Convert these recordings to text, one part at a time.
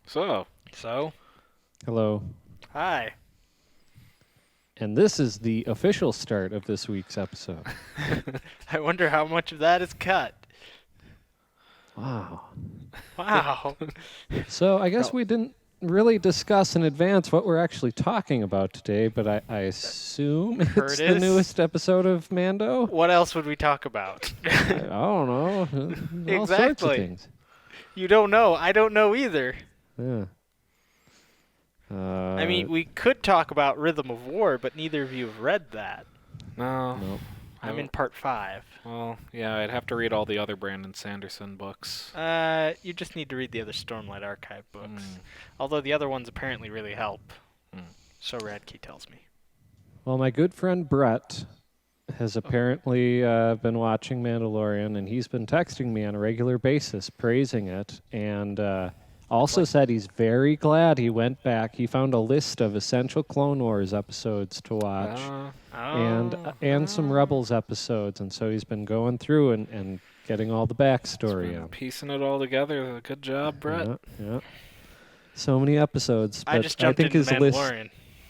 So, Hello. Hi. And this is the official start of this week's episode. I wonder how much of that is cut. Wow. Wow. So I guess we didn't really discuss in advance what we're actually talking about today, but I assume it's the Curtis? newest episode of Mando? What else would we talk about? I don't know. All sorts of Exactly. things. You don't know. I don't know either. Yeah. I mean, we could talk about Rhythm of War, but neither of you have read that. no. Nope. I'm in part 5. Well, yeah, I'd have to read all the other Brandon Sanderson books. You just need to read the other Stormlight Archive books. Although the other ones apparently really help. So Radke tells me. Well, my good friend Brett has apparently been watching Mandalorian, and he's been texting me on a regular basis praising it, and also said he's very glad he went back. He found a list of essential Clone Wars episodes to watch and some Rebels episodes, and so he's been going through and getting all the backstory in. Piecing it all together. Good job, Brett. Yeah. So many episodes. But I just jumped think into his The list. Mandalorian.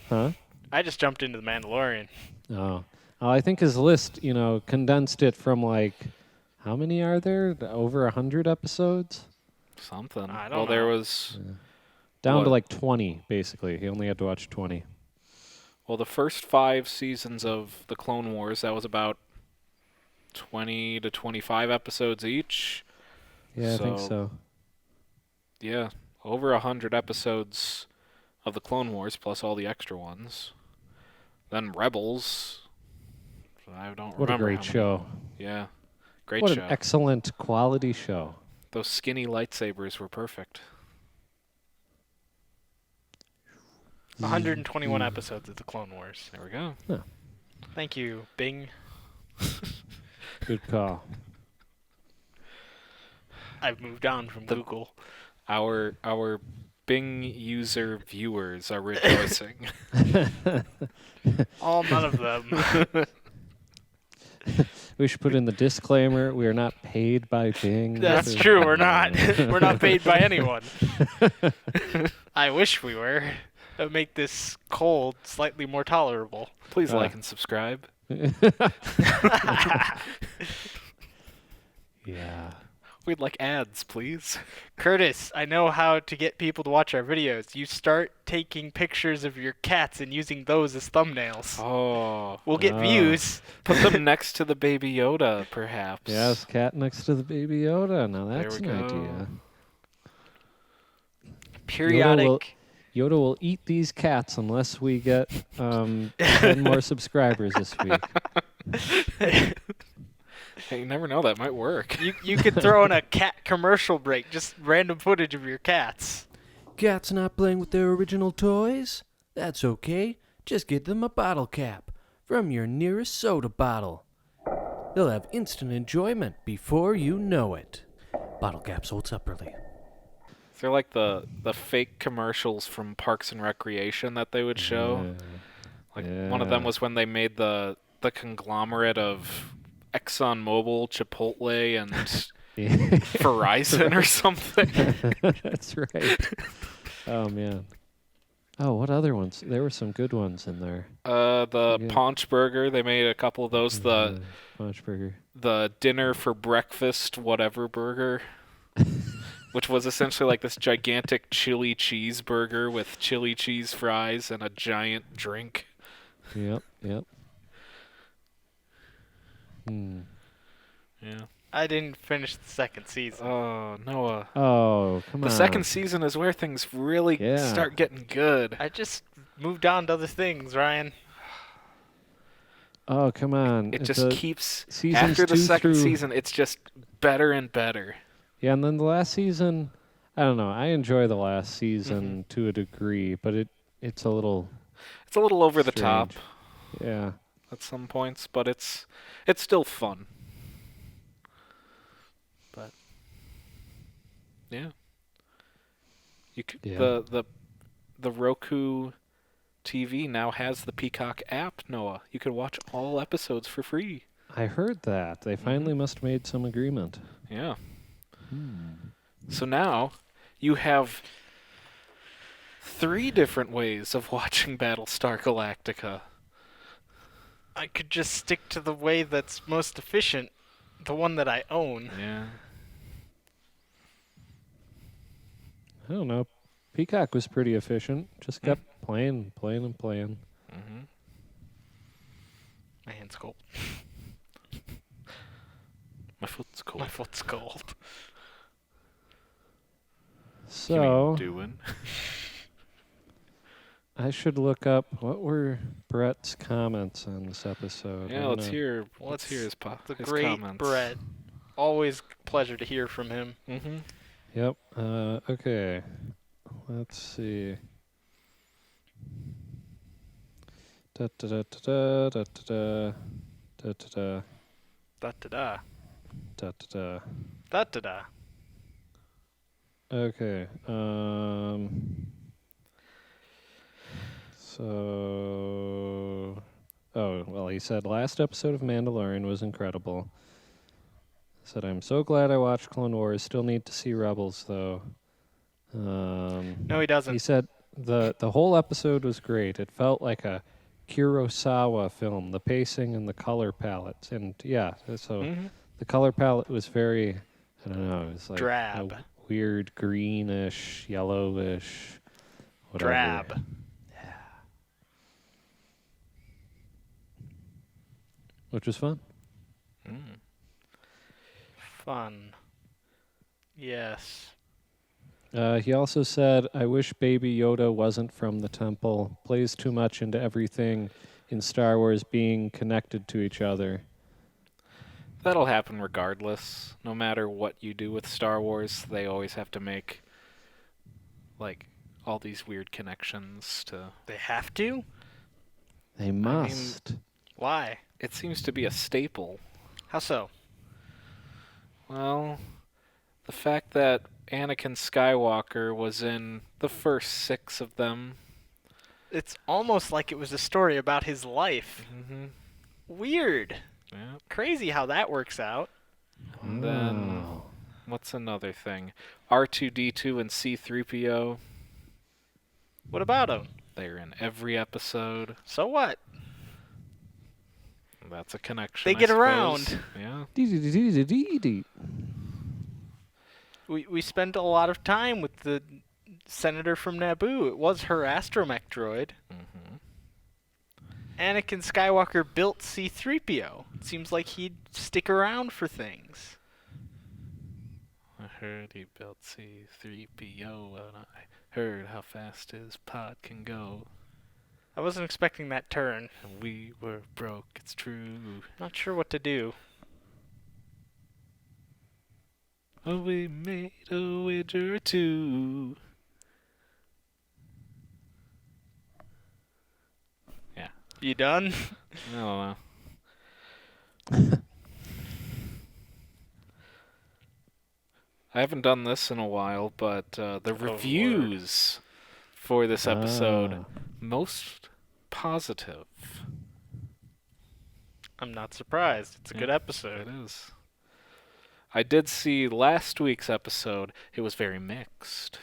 Huh? I just jumped into The Mandalorian. Oh. I think his list, condensed it from how many are there? Over 100 episodes? Something. I don't Well, know. there was... Down to What? 20, basically. He only had to watch 20. Well, the first 5 seasons of the Clone Wars, that was about 20 to 25 episodes each. Yeah, I think so. Yeah, over 100 episodes of the Clone Wars, plus all the extra ones. Then Rebels. I don't What a remember great how many. show. Yeah, great What show. an excellent quality show. Those skinny lightsabers were perfect. 121 episodes of The Clone Wars. There we go. Thank you, Bing. Good call. I've moved on from Google. Our Bing user viewers are rejoicing. None of them. We should put in the disclaimer, we are not paid by Bing. That's true, we're not. We're not paid by anyone. I wish we were. That would make this cold slightly more tolerable. Please like and subscribe. Yeah. We'd like ads, please. Curtis, I know how to get people to watch our videos. You start taking pictures of your cats and using those as thumbnails. Oh, We'll get views. put them next to the Baby Yoda, perhaps. Yes, cat next to the Baby Yoda. Now that's There an we go. idea. Periodic. Yoda will eat these cats unless we get 10 more subscribers this week. Hey, you never know, that might work. You could throw in a cat commercial break, just random footage of your cats. Cats not playing with their original toys? That's okay. Just get them a bottle cap from your nearest soda bottle. They'll have instant enjoyment before you know it. Bottle cap sold separately. They're like the fake commercials from Parks and Recreation that they would show. One of them was when they made the conglomerate of ExxonMobil, Chipotle, and Verizon or something. That's right. Oh, man. Oh, what other ones? There were some good ones in there. The Yeah. Paunch Burger, they made a couple of those. Punch Burger. The dinner for breakfast whatever burger, which was essentially like this gigantic chili cheeseburger with chili cheese fries and a giant drink. Yep. Yeah. I didn't finish the second season. Oh, Noah. Oh, come on. The second season is where things really start getting good. I just moved on to other things, Ryan. Oh, come on. It just keeps, seasons after the 2 second through- season, it's just better and better. Yeah, and then the last season, I don't know. I enjoy the last season to a degree, but it's a little It's a little over the top strange. Yeah. at some points, but it's still fun. But yeah. You could, Yeah. the Roku TV now has the Peacock app, Noah. You can watch all episodes for free. I heard that. They finally must have made some agreement. Yeah. So now you have 3 different ways of watching Battlestar Galactica. I could just stick to the way that's most efficient, the one that I own. Yeah. I don't know. Peacock was pretty efficient. Just kept playing, and playing. Mm-hmm. My hand's cold. My foot's cold. My foot's cold. So, doing? I should look up what were Brett's comments on this episode. Yeah, let's hear his The his great comments. Brett. Always a pleasure to hear from him. Mm-hmm. Yep. Okay. Let's see. Da da da da da da da da da Da-da-da. da da da. Da-da-da. Okay. So. Oh, well, he said last episode of Mandalorian was incredible. Said, I'm so glad I watched Clone Wars. Still need to see Rebels, though. No, he doesn't. He said the whole episode was great. It felt like a Kurosawa film, the pacing and the color palettes. And yeah, so Mhm. the color palette was very, I don't know, it was like Drab. a weird greenish, yellowish, whatever. Drab. Which was fun. Mm. Fun. Yes. He also said, I wish Baby Yoda wasn't from the temple. Plays too much into everything in Star Wars being connected to each other. That'll happen regardless. No matter what you do with Star Wars, they always have to make like all these weird connections to. They have to? They must. Why? It seems to be a staple. How so? Well, the fact that Anakin Skywalker was in the first 6 of them. It's almost like it was a story about his life. Mm-hmm. Weird. Yeah. Crazy how that works out. And then what's another thing? R2D2 and C3PO. What about him? They're in every episode. So what? That's a connection. They I get suppose. around. Yeah. Dee-dee-dee-dee-dee-dee. We spent a lot of time with the senator from Naboo. It was her astromech droid. Mm-hmm. Anakin Skywalker built C-3PO. It seems like he'd stick around for things. I heard he built C3PO, and I heard how fast his pod can go. I wasn't expecting that turn. And we were broke, it's true. Not sure what to do. Oh, we made a wager or two. Yeah. You done? I don't know. I haven't done this in a while, but the reviews for this episode, most positive. I'm not surprised. It's a good episode. It is. I did see last week's episode. It was very mixed.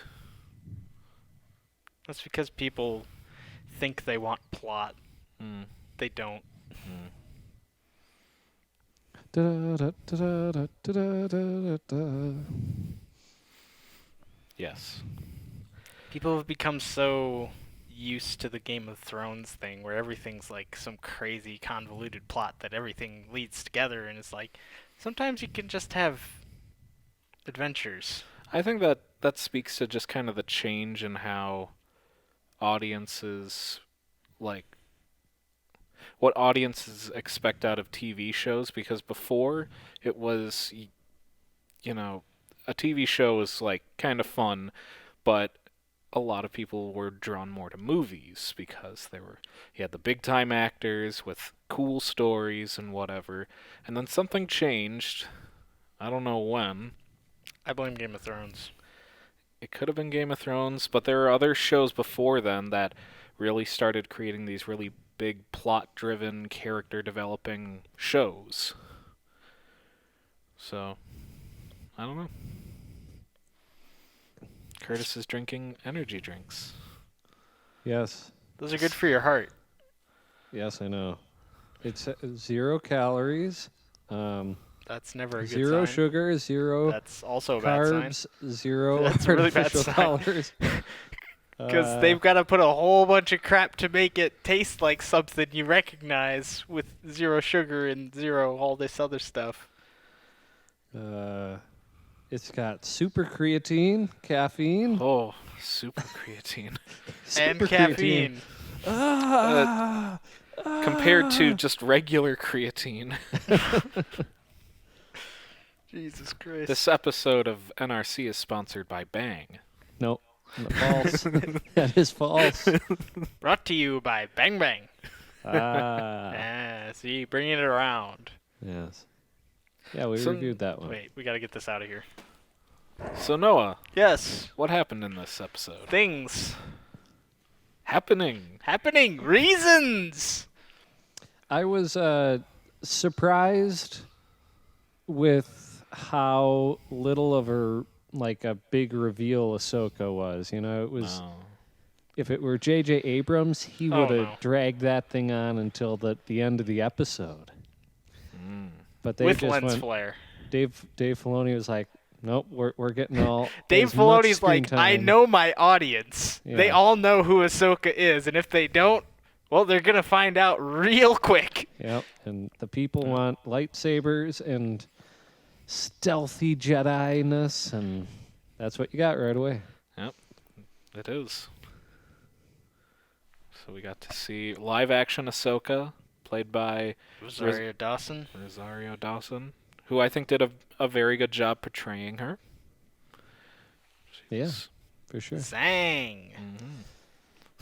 That's because people think they want plot. Mm. They don't. Da-da-da-da-da-da-da-da. Yes. People have become so used to the Game of Thrones thing where everything's like some crazy convoluted plot that everything leads together, and it's like sometimes you can just have adventures. I think that speaks to just kind of the change in how audiences, like, what audiences expect out of TV shows, because before it was, you know, a TV show was like kind of fun, but a lot of people were drawn more to movies because you had the big time actors with cool stories and whatever, and then something changed. I don't know when. I blame Game of Thrones. It could have been Game of Thrones, but there are other shows before then that really started creating these really big plot-driven, character-developing shows. So, I don't know. Curtis is drinking energy drinks. Yes. Those are good for your heart. Yes, I know. It's 0 calories, That's never a good 0 sign. sugar, 0 That's also a bad sign. carbs, 0 That's a really bad artificial sign. colors. Because they've got to put a whole bunch of crap to make it taste like something you recognize with 0 sugar and 0 all this other stuff. It's got super creatine, caffeine, Oh, super creatine. And super caffeine. Compared to just regular creatine. Jesus Christ. This episode of NRC is sponsored by Bang. Nope, false. That is false. Brought to you by Bang Bang. Ah, See, bringing it around. yes. Yeah, we So- reviewed that one. Wait, we got to get this out of here. So Noah, Yes. what happened in this episode? Things. Happening. Reasons. I was surprised with how little of a big reveal Ahsoka was. You know, it was. Oh. If it were J.J. Abrams, he Oh, would have no. dragged that thing on until the end of the episode. But they With just lens went. flare. Dave Filoni was like, "Nope, we're getting all." Dave as much Filoni's screen like, I time." know my audience. They Yeah. all know who Ahsoka is, and if they don't, well, they're gonna find out real quick. Yep, and the people want lightsabers and stealthy Jedi-ness, and that's what you got right away. Yep, it is. So we got to see live action Ahsoka, played by Rosario Dawson. Rosario Dawson, who I think did a very good job portraying her. Yeah, for sure. Zang.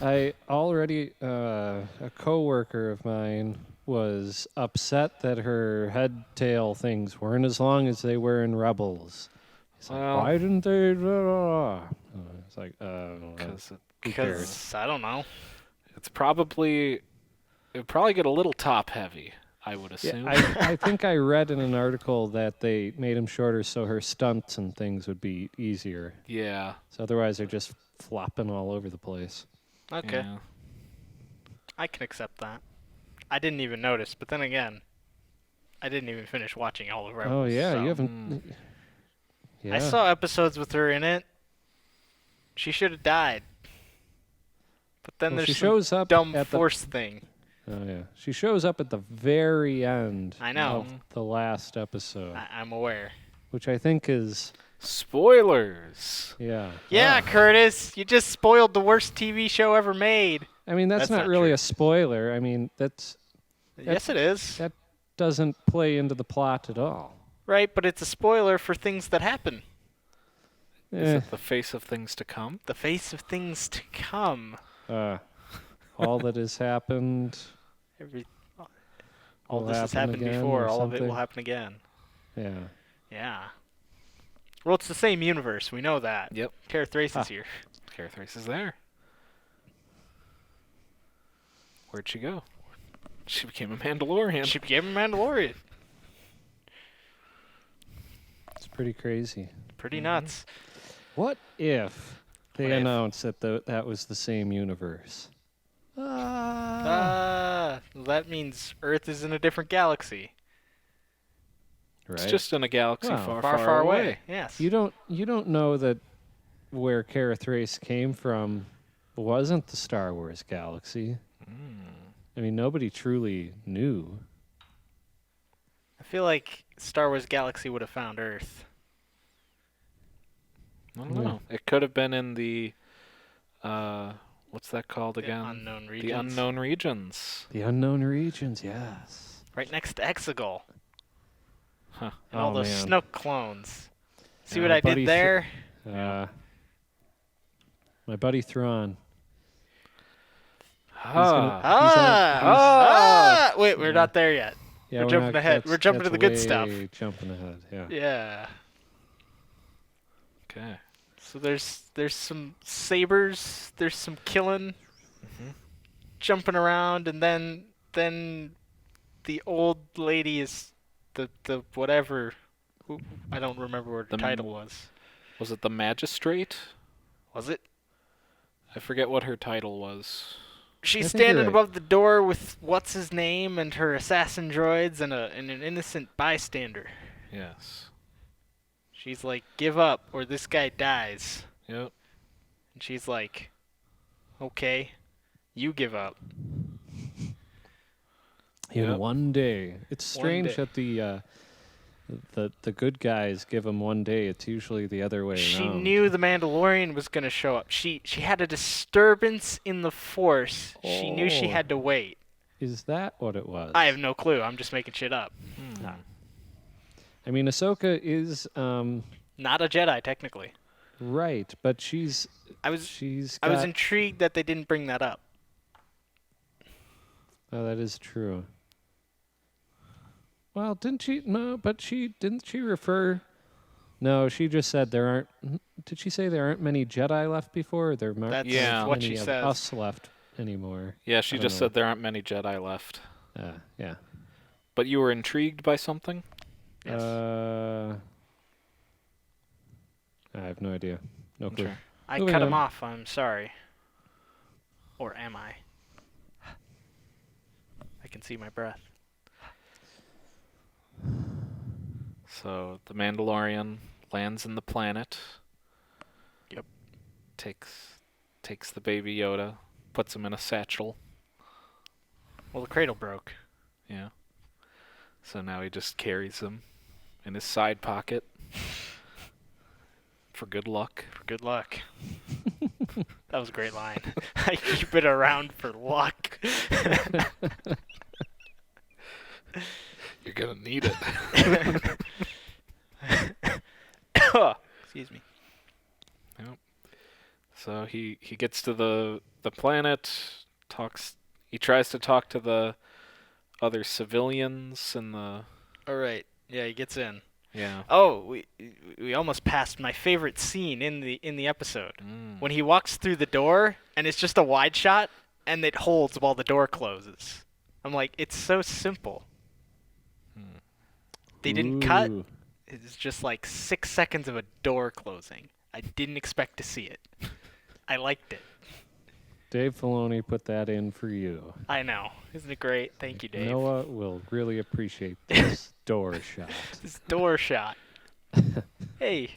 I already, a coworker of mine was upset that her head tail things weren't as long as they were in Rebels. He's like, Well- why didn't they? It's like, Because who cares? Because, I don't know. it would probably get a little top heavy, I would Yeah, assume. I think I read in an article that they made them shorter so her stunts and things would be easier. Yeah. So otherwise, they're just flopping all over the place. Okay. Yeah. I can accept that. I didn't even notice, but then again, I didn't even finish watching all of Rebels. Oh yeah, so- you haven't. Yeah. I saw episodes with her in it. She should have died. But then Well, there's she some shows up dumb at the- force thing. Oh yeah, she shows up at the very end. I know. Of the last episode, I'm aware. which I think is Spoilers. yeah. Yeah, Oh. Curtis, you just spoiled the worst TV show ever made. I mean, that's, That's not not really true. a spoiler. I mean, Yes, it is. that doesn't play into the plot at all. Right, but it's a spoiler for things that happen. Is Eh, it the face of things to come? The face of things to come. all that has happened. All will this has happen happened again before. or All of it will something. happen again. Yeah. Yeah. Well, it's the same universe. We know that. Yep. Kara Thrace Ah. is here. Carathrace is there. Where'd she go? She became a Mandalorian. She became a Mandalorian. It's pretty crazy. Pretty nuts. What if they What if? announced that that was the same universe? That means Earth is in a different galaxy. Right. It's just in a galaxy Wow. far, Far, far away. Yes. you don't know that where Carathrace came from wasn't the Star Wars galaxy. I mean, nobody truly knew. I feel like Star Wars Galaxy would have found Earth. I don't know. It could have been in the, what's that called The again? unknown regions. The unknown regions. The unknown regions, yes. Right next to Exegol. Huh. And all Oh, those man. Snoke clones. See Yeah, what my I buddy did there? My buddy Thrawn. Ah. Wait, we're Yeah. not there yet. Yeah, We're jumping not- ahead. We're jumping to that's the good stuff. way Jumping ahead, yeah. Yeah. Okay. So there's some sabers, there's some killing, jumping around, and then the old lady is the whatever. I don't remember what her The title was. Was it the magistrate? Was it? I forget what her title was. She's I think you're standing right. above the door with what's his name and her assassin droids and an innocent bystander. Yes. She's like, "Give up, or this guy dies." Yep. And she's like, "Okay, you give up." In Yep. one day. It's strange day. that the good guys give them one day. It's usually the other way She around. knew the Mandalorian was gonna show up. She had a disturbance in the Force. She knew she Oh. had to wait. Is that what it was? I have no clue. I'm just making shit up. Ah. I mean, Ahsoka is Not a Jedi, technically. right, but she's I was got, intrigued that they didn't bring that up. Oh, that is true. Well, didn't she? No, but didn't she refer? No, she just said there aren't. Did she say there aren't many Jedi left before? Or there aren't That's Yeah. what many she of says. us left anymore. Yeah, she I just don't know. said there aren't many Jedi left. Yeah. But you were intrigued by something? Yes. I have no idea. No clue. Okay. I moving cut him on. off. I'm sorry. Or am I? I can see my breath. So the Mandalorian lands in the planet. Yep. Takes the baby Yoda, puts him in a satchel. Well, the cradle broke. Yeah. So now he just carries him in his side pocket for good luck. Good luck. That was a great line. I keep it around for luck. You're gonna need it. Excuse me. So he gets to the planet, he tries to talk to the other civilians and the All right. Yeah, he gets in. yeah. Oh, we almost passed my favorite scene in the episode. When he walks through the door and it's just a wide shot and it holds while the door closes. I'm like, it's so simple. They didn't cut. Ooh. It's just like 6 seconds of a door closing. I didn't expect to see it. I liked it. Dave Filoni put that in for you. I know. Isn't it great? Thank you, Dave. Noah will really appreciate this door shot. This door shot. Hey,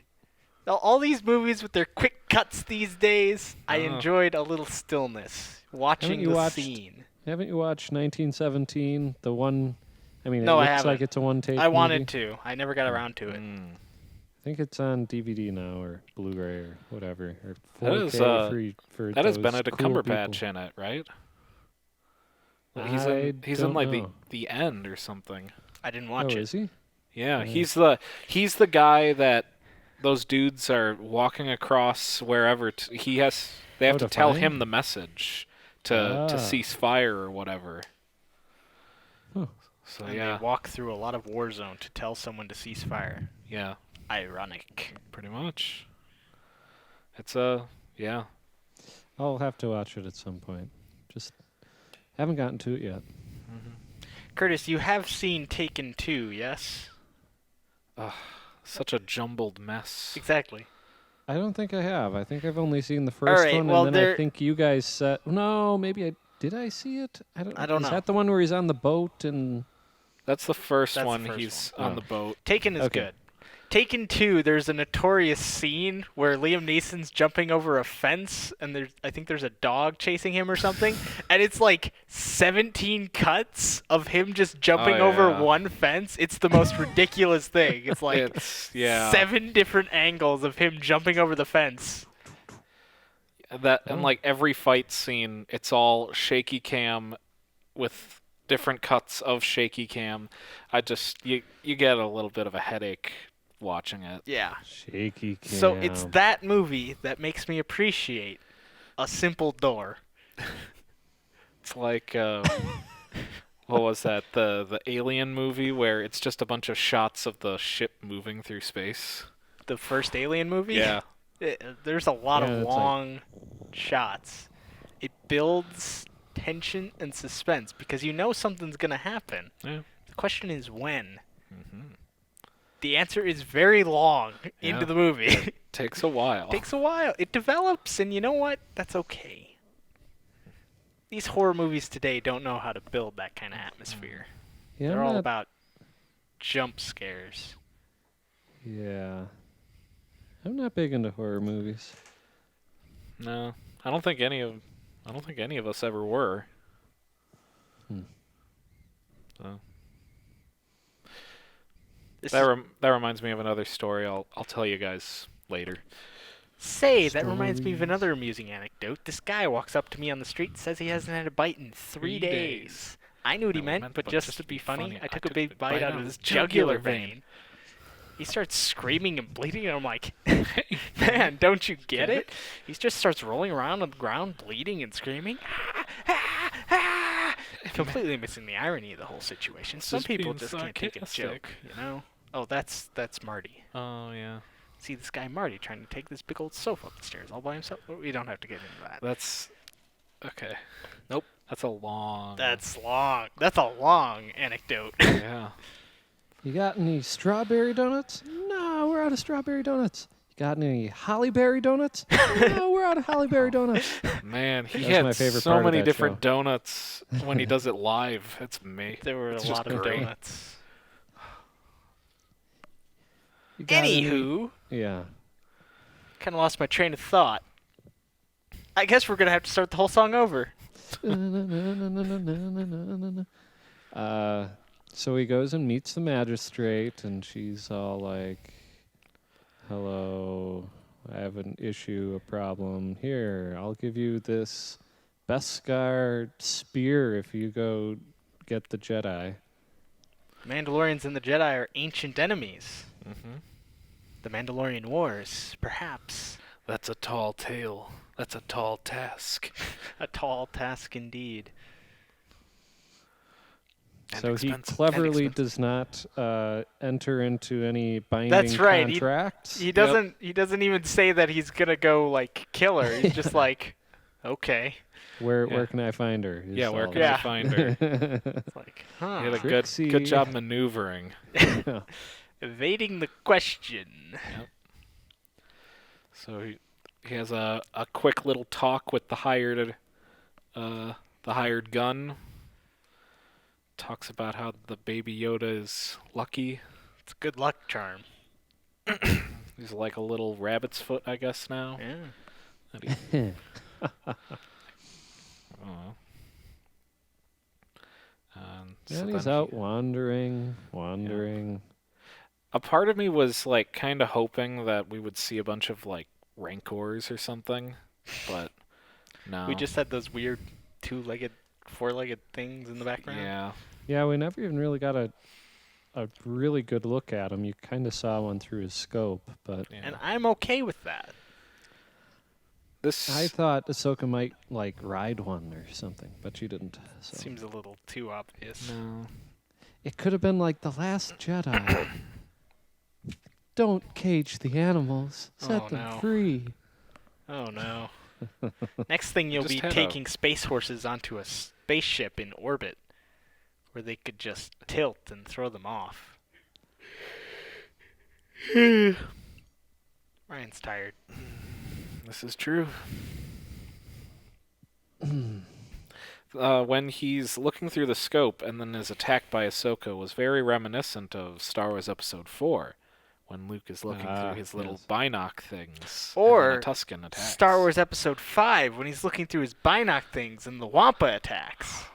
all these movies with their quick cuts these days, I enjoyed a little stillness watching you the watched- scene. Haven't you watched 1917? The one. I mean, No, it I looks like haven't. it's a one-take. I wanted movie. to. I never got around to it. I think it's on DVD now or Blu-ray or whatever. Or 4K That is, for That has those Benedict cool Cumberbatch people. in it, right? Well, I he's in don't like know. the end or something. I didn't Oh, watch it. is he? Yeah, Yeah. he's the guy that those dudes are walking across wherever they have to to tell find? him the message to cease fire or whatever. Huh. So And yeah, they walk through a lot of war zone to tell someone to cease fire. yeah, Ironic. pretty much. It's yeah. I'll have to watch it at some point. Just haven't gotten to it yet. Curtis, you have seen Taken 2, yes? Such a jumbled mess. Exactly. I don't think I have. I think I've only seen the first right, one, well, and then I there- think you guys said no. Maybe did I see it? I don't know. Is that the one where he's on the boat and? That's the first That's the one. first He's one. on Oh. the boat. Taken is Okay. good. Taken 2, there's a notorious scene where Liam Neeson's jumping over a fence and I think there's a dog chasing him or something, and it's like 17 cuts of him just jumping over yeah. one fence. It's the most ridiculous thing. It's like It's yeah. 7 different angles of him jumping over the fence. And like every fight scene, it's all shaky cam with different cuts of shaky cam. You get a little bit of a headache watching it. Yeah. Shaky cam. So it's that movie that makes me appreciate a simple door. It's like what was that? The Alien movie where it's just a bunch of shots of the ship moving through space. The first Alien movie? Yeah. There's a lot Yeah, of it's like- long shots. It builds tension and suspense because you know something's going to happen. Yeah. The question is when. The answer is very long Yeah. into the movie. takes a while. Takes a while. It develops, and you know what? That's okay. These horror movies today don't know how to build that kind of atmosphere. Yeah, They're I'm all not- about jump scares. Yeah. I'm not big into horror movies. No, I don't think any of us ever were. So. That reminds me of another story. I'll tell you guys later. That reminds me of another amusing anecdote. This guy walks up to me on the street and says he hasn't had a bite in 3 days. I knew what he meant, but just to be funny, I took a big bite out of his jugular vein. He starts screaming and bleeding, and I'm like, man, don't you get it? He just starts rolling around on the ground, bleeding and screaming. Completely missing the irony of the whole situation. Some people just can't take a joke, you know? Oh, that's Marty. Oh, yeah. See this guy Marty trying to take this big old sofa up the stairs all by himself. We don't have to get into that. That's... Okay. Nope. That's a long... That's long. That's a long anecdote. Yeah. You got any strawberry donuts? No, we're out of strawberry donuts. You got any hollyberry donuts? No, we're out of hollyberry donuts. Man, he That was had my favorite so part of many that different show. donuts when he does it live. It's me. There were It's a just lot of great. donuts. You got any- Anywho, Yeah. kind of lost my train of thought. I guess we're going to have to start the whole song over. So he goes and meets the magistrate, and she's all like, hello, I have an issue, a problem. Here, I'll give you this Beskar spear if you go get the Jedi. Mandalorians and the Jedi are ancient enemies. Mm-hmm. The Mandalorian Wars, perhaps. That's a tall tale. That's a tall task. A tall task indeed. And So he expensive. cleverly And does not enter into any binding That's right, contracts. He doesn't even say that he's going to go, like, kill her. He's just like, okay. Where Yeah. can I find her? is Yeah, where all can Yeah. I find her? It's like, He had a Trixie. good job maneuvering. evading the question. So he has a quick little talk with the hired gun. Talks about how the baby Yoda is lucky. It's a good luck charm. He's like a little rabbit's foot, I guess, now. Yeah. That he- I don't know. So And he's then out wandering. a part of me was like kind of hoping that we would see a bunch of like rancors or something, but no. We just had those weird two-legged, four-legged things in the background. Yeah. Yeah, we never even really got a really good look at him. You kind of saw one through his scope, but Yeah. And I'm okay with that. This I thought Ahsoka might like ride one or something, but she didn't. So. Seems a little too obvious. no. It could have been like the Last Jedi. Don't cage the animals. Set Oh, them no. free. Oh no. Next thing you'll Just be had a- taking space horses onto a spaceship in orbit where they could just tilt and throw them off. Ryan's tired. This is true. When he's looking through the scope and then is attacked by Ahsoka was very reminiscent of Star Wars Episode 4, when Luke is looking through his little yes. binoc things. Or and then a Tusken attacks. Star Wars Episode 5 when he's looking through his binoc things and the Wampa attacks.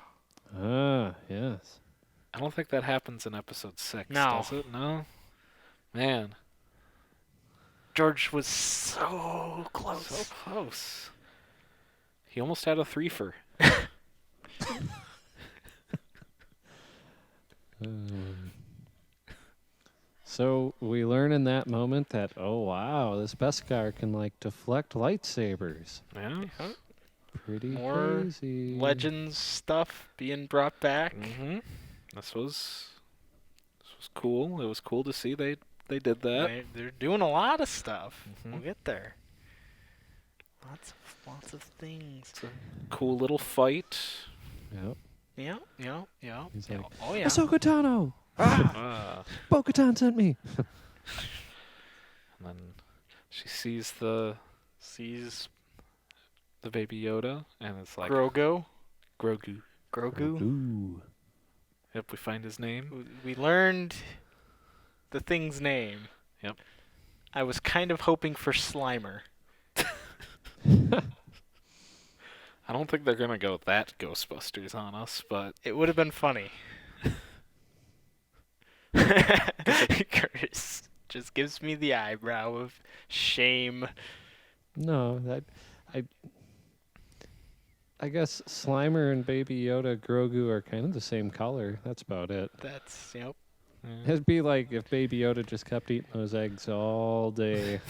Ah, yes. I don't think that happens in Episode 6, No. does it? No? Man. George was so close. So close. He almost had a threefer. So we learn in that moment that, oh wow, this Beskar can like deflect lightsabers. Yeah. Pretty More crazy. Legends stuff being brought back. Mm-hmm. This was cool. It was cool to see they did that. They're doing a lot of stuff. Mhm. We'll get there. Lots of things. It's a cool little fight. Yep. Yeah. He's Yeah. like, Oh yeah. Ahsoka Tano! Ah. Bo-Katan sent me. And then She sees Sees the baby Yoda, and it's like Grogu. Grogu. Grogu. Ooh. Yep, we find his name. We learned the thing's name. Yep. I was kind of hoping for Slimer. I don't think they're gonna go that Ghostbusters on us, but It would have been funny. Curtis just gives me the eyebrow of shame. No, I guess Slimer and Baby Yoda Grogu are kind of the same color. That's about it. That's, yep. It'd be like if Baby Yoda just kept eating those eggs all day.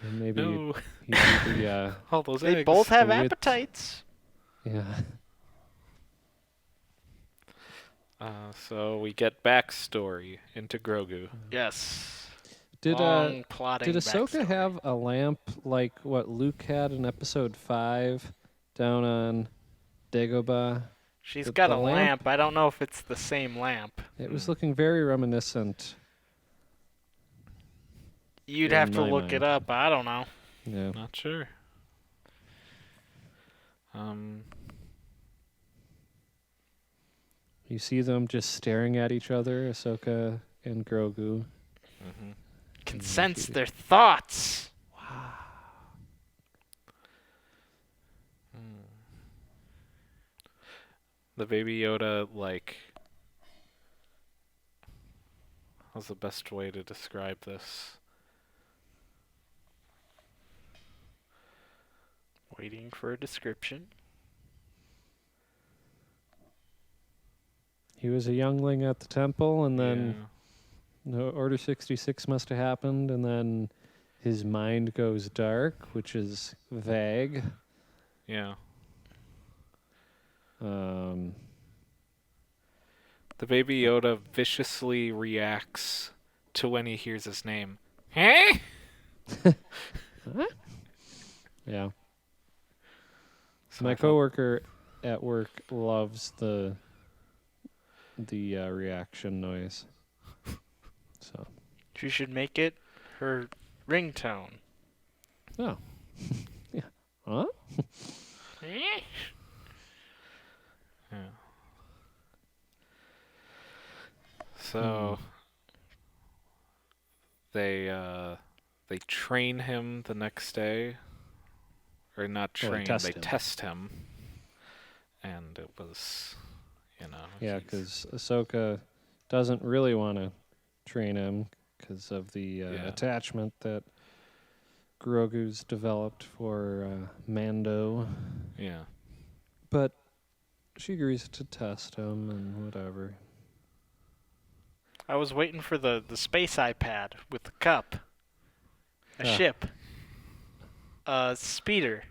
And maybe no, he'd be all those They eggs. both have With- appetites. yeah. So we get backstory into Grogu. Yes. Did Long plotting did Ahsoka backstory. have a lamp like what Luke had in Episode 5 down on Dagobah? She's the- got the a lamp? lamp. I don't know if it's the same lamp. It was looking very reminiscent. You'd In have to my look mind. it up. I don't know. Yeah. Not sure. You see them just staring at each other, Ahsoka and Grogu. Mm-hmm. Can sense their thoughts. The baby Yoda, like, how's the best way to describe this? Waiting for a description. He was a youngling at the temple, and then Order 66 must have happened, and then his mind goes dark, which is vague. Yeah. The baby Yoda viciously reacts to when he hears his name. Hey? Yeah. So My I thought- coworker at work loves the reaction noise. So. She should make it her ringtone. Oh. Yeah. Huh? Yeah. So they train him the next day, or not Well, train, test they him. test him, and it was, Yeah, he's- because Ahsoka doesn't really want to train him because of the attachment that Grogu's developed for Mando. yeah, But she agrees to test him and whatever. I was waiting for the space iPad with the cup. A Ah. ship. A speeder.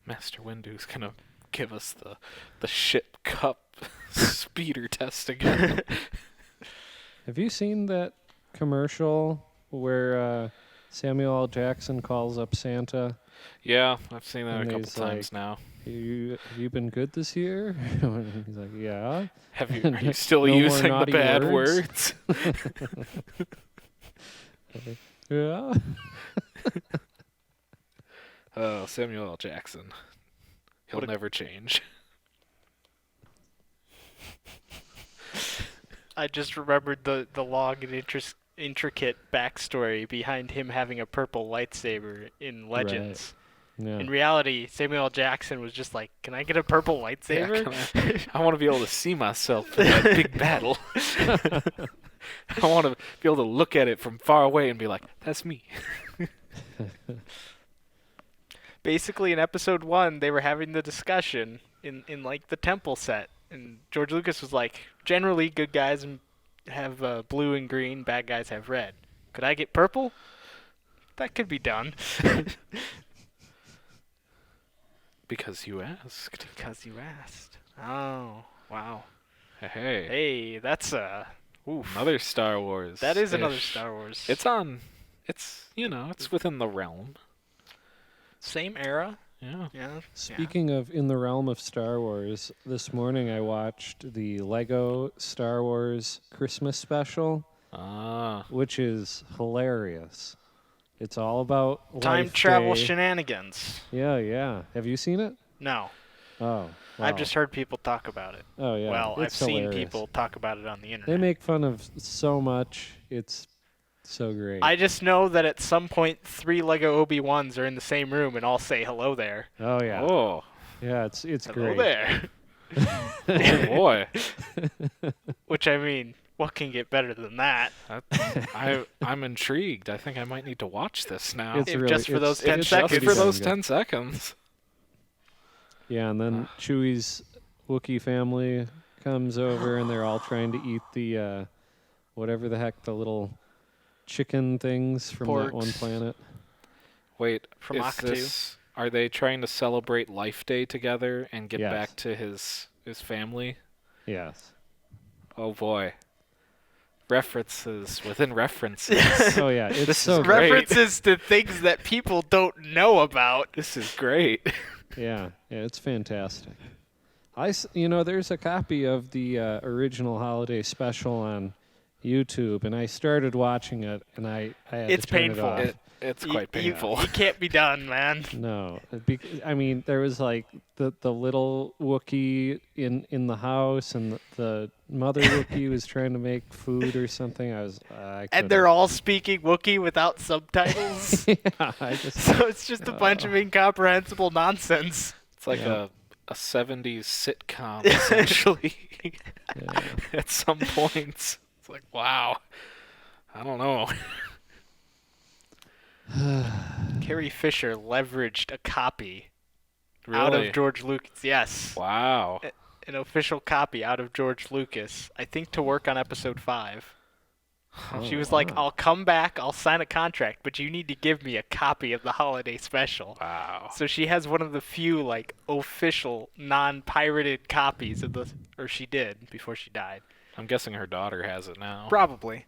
Master Windu's gonna give us the ship cup speeder test again. Have you seen that commercial where Samuel L. Jackson calls up Santa? Yeah, I've seen that And a couple he's times like, now. Have you been good this year? He's like, yeah. Are you still No more using the naughty bad words? words? Yeah. Oh, Samuel L. Jackson. He'll What a- never change. I just remembered the long and intricate backstory behind him having a purple lightsaber in Legends. Yeah. In reality, Samuel L. Jackson was just like, "Can I get a purple lightsaber?" Yeah, I want to be able to see myself in that big battle. I want to be able to look at it from far away and be like, that's me. Basically, in episode 1, they were having the discussion in like the temple set, and George Lucas was like, "Generally, good guys have blue and green, bad guys have red. Could I get purple? That could be done." Because you asked. Because you asked. Oh, wow. Hey. Hey, that's Another Star Wars. that is another Star Wars. It's it's within the realm. Same era. Yeah. Yeah. Speaking of in the realm of Star Wars, this morning I watched the Lego Star Wars Christmas special which is hilarious. It's all about Time Life travel Day. shenanigans. Yeah. Have you seen it? No. Oh, I've wow. just heard people talk about it. Oh, yeah. Well, I've it's seen hilarious. people talk about it on the internet. They make fun of so much. It's so great. I just know that at some point 3 Lego Obi-Wans are in the same room and all say hello there. Oh, yeah. Oh. Yeah, it's Hello great. there. Oh boy. Which, I mean, what can get better than that? I'm intrigued. I think I might need to watch this now. It's If really, just for those 10 it's seconds. Just pretty for those damn good. 10 seconds. Yeah, and then Chewie's Wookiee family comes over, and they're all trying to eat the whatever the heck, the little chicken things from that one Porgs. planet. Wait, From is Octo. this, are they trying to celebrate Life Day together and get Yes. back to his family? Yes. Oh boy. References within references. Oh yeah, it's This so is great. great. References to things that people don't know about. This is great. Yeah, it's fantastic. There's a copy of the original holiday special on YouTube, and I started watching it, and I had It's to turn painful. it off. It's quite painful. You can't be done, man. No, I mean there was like the little Wookiee in the house, and the mother Wookiee was trying to make food or something. And they're all speaking Wookiee without subtitles. yeah, I just So it's just a bunch of incomprehensible nonsense. It's like Yeah. a 70s sitcom, essentially. yeah. At some points. It's like, wow. I don't know. Carrie Fisher leveraged a copy Really? out of George Lucas. Yes. Wow. An official copy out of George Lucas, I think, to work on episode 5. She was like, I'll come back, I'll sign a contract, but you need to give me a copy of the holiday special. Wow. So she has one of the few, like, official, non-pirated copies of or she did before she died. I'm guessing her daughter has it now. Probably.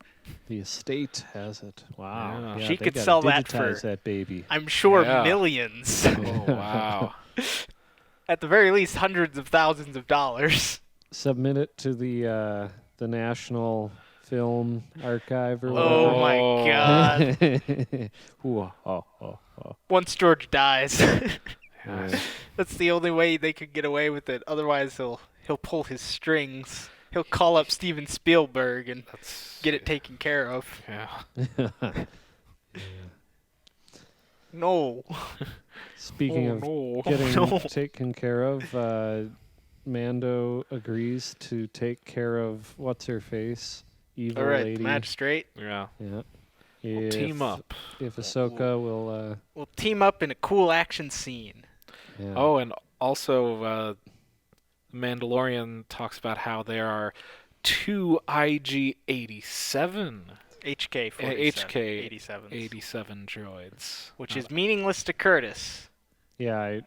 The estate has it. Wow. Yeah. Yeah, She they could gotta sell that digitize for- that baby. I'm sure Yeah. millions. Oh, wow. At the very least, hundreds of thousands of dollars. Submit it to the National Film Archive or Oh my Oh. god. whatever. Ooh, oh. Once George dies. Yeah. That's the only way they could get away with it. Otherwise, he'll pull his strings. He'll call up Steven Spielberg and That's get it taken care of. Yeah. No. Speaking Oh, of no. getting No. taken care of, Mando agrees to take care of what's her face, evil All right, lady. magistrate. Yeah. Yeah. We'll team up. If Ahsoka will. We'll team up in a cool action scene. Yeah. Oh, and also, Mandalorian talks about how there are 2 IG-87 HK-47. 87 droids. Which is meaningless to Curtis. Yeah.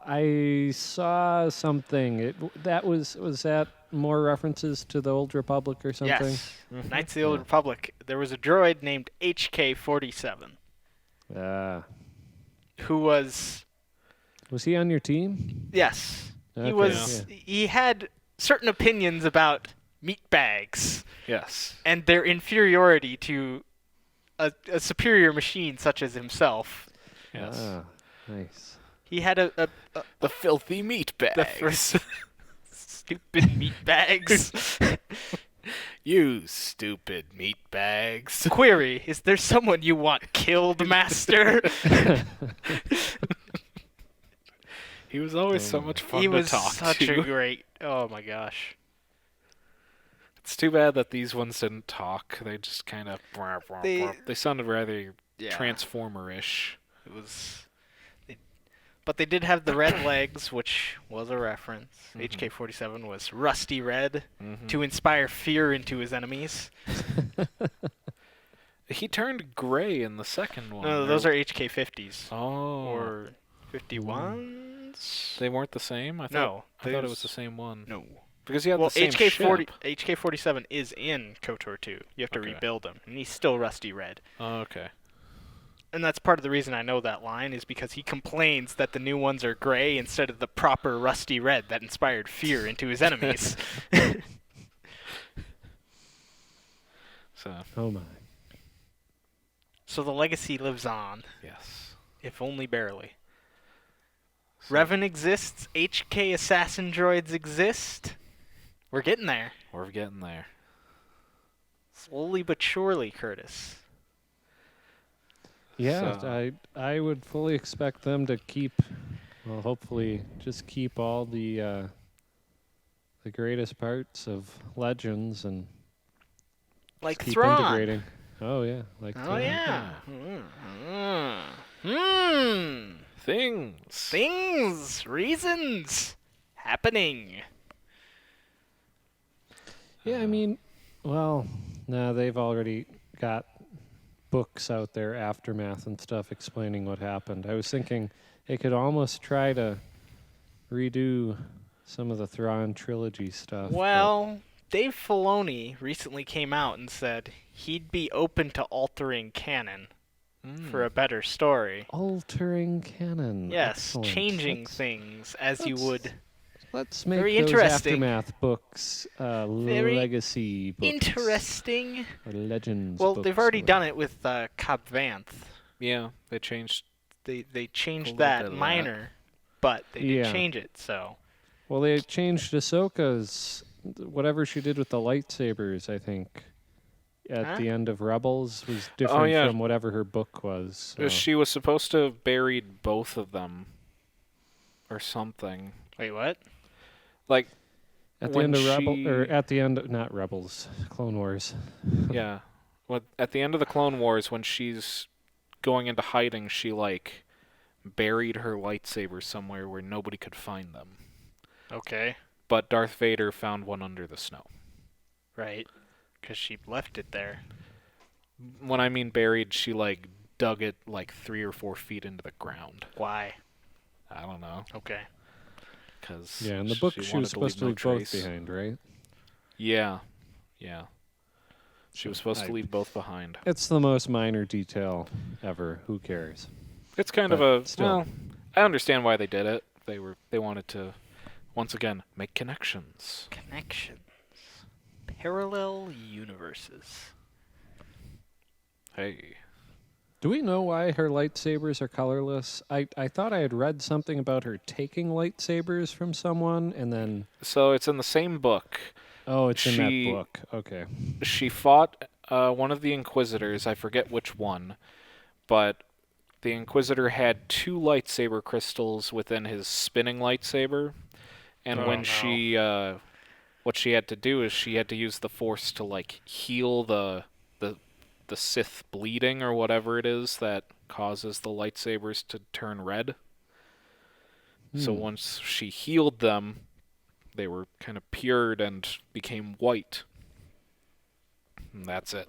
I saw something. Was that more references to the Old Republic or something? Yes. Knights of the Old Republic. There was a droid named HK-47 who was... Was he on your team? Yes. Okay, He was. yeah. He had certain opinions about meat bags Yes. and their inferiority to a superior machine such as himself. Yes. Ah, nice. He had a The filthy meat bags. stupid meat bags. You stupid meat bags. Query: is there someone you want killed, Master? He was always so much fun He to was talk such to. a great. Oh my gosh. It's too bad that these ones didn't talk. They just kind of... They sounded rather Yeah. Transformer-ish. It was. But they did have the red legs, which was a reference. HK-47 was rusty red to inspire fear into his enemies. He turned gray in the second one. No, those are HK-50s. Oh. Or 51s? They weren't the same? I thought, No. I thought it was the same one. No. Because he had Well, the same HK-40, ship. HK-47 is in KOTOR 2. You have to Okay. rebuild him, and he's still rusty red. Oh, okay. And that's part of the reason I know that line is because he complains that the new ones are gray instead of the proper rusty red that inspired fear into his enemies. So, Oh my. So the legacy lives on, yes. if only barely. So Revan exists. HK assassin droids exist. We're getting there. we're getting there. Slowly but surely, Curtis. Yeah, So- I would fully expect them to keep, well, hopefully, just keep all the greatest parts of Legends and Like just keep Thrawn. integrating. Oh yeah, like Oh Thrawn. yeah. Things. Things, reasons, happening. Yeah, I mean, well, no, they've already got books out there, Aftermath and stuff, explaining what happened. I was thinking they could almost try to redo some of the Thrawn trilogy stuff. but- Well, Dave Filoni recently came out and said he'd be open to altering canon for a better story. altering canon. Yes, Excellent. changing Let's- things as you let's- would. Let's make Very those interesting. Aftermath books Very legacy books. Interesting. Or Legends Well, books they've already or done it with Cobb Vanth. Yeah, they changed. They changed little that bit of that. minor, but they did Yeah. change it. So Well, they changed Ahsoka's, whatever she did with the lightsabers, I think, at Huh? the end of Rebels was different yeah. from whatever her book was. so- She was supposed to have buried both of them, or something. wait, what? Like, At the when end of she- at the end, not Rebels, Clone Wars. yeah. At the end of the Clone Wars, when she's going into hiding, she, like, buried her lightsabers somewhere where nobody could find them. Okay, But Darth Vader found one under the snow. right, because she left it there. When I mean buried, she, like, dug it, like, 3 or 4 feet into the ground. Why? I don't know. Okay. Cause Yeah, in the book she was supposed to leave both both behind, right? Yeah. Yeah. She was supposed I- to leave both behind. It's the most minor detail ever. Who cares? It's kind of But a still. well, I understand why they did it. They wanted to once again make connections. Connections. Parallel universes. Hey. Do we know why her lightsabers are colorless? I thought I had read something about her taking lightsabers from someone and then So it's in the same book. oh, it's in She- that book. Okay. She fought one of the Inquisitors, I forget which one, but the Inquisitor had 2 lightsaber crystals within his spinning lightsaber, and Oh, when no. she what she had to do is she had to use the Force to like heal the Sith bleeding or whatever it is that causes the lightsabers to turn red. So once she healed them, they were kind of pured and became white. And that's it.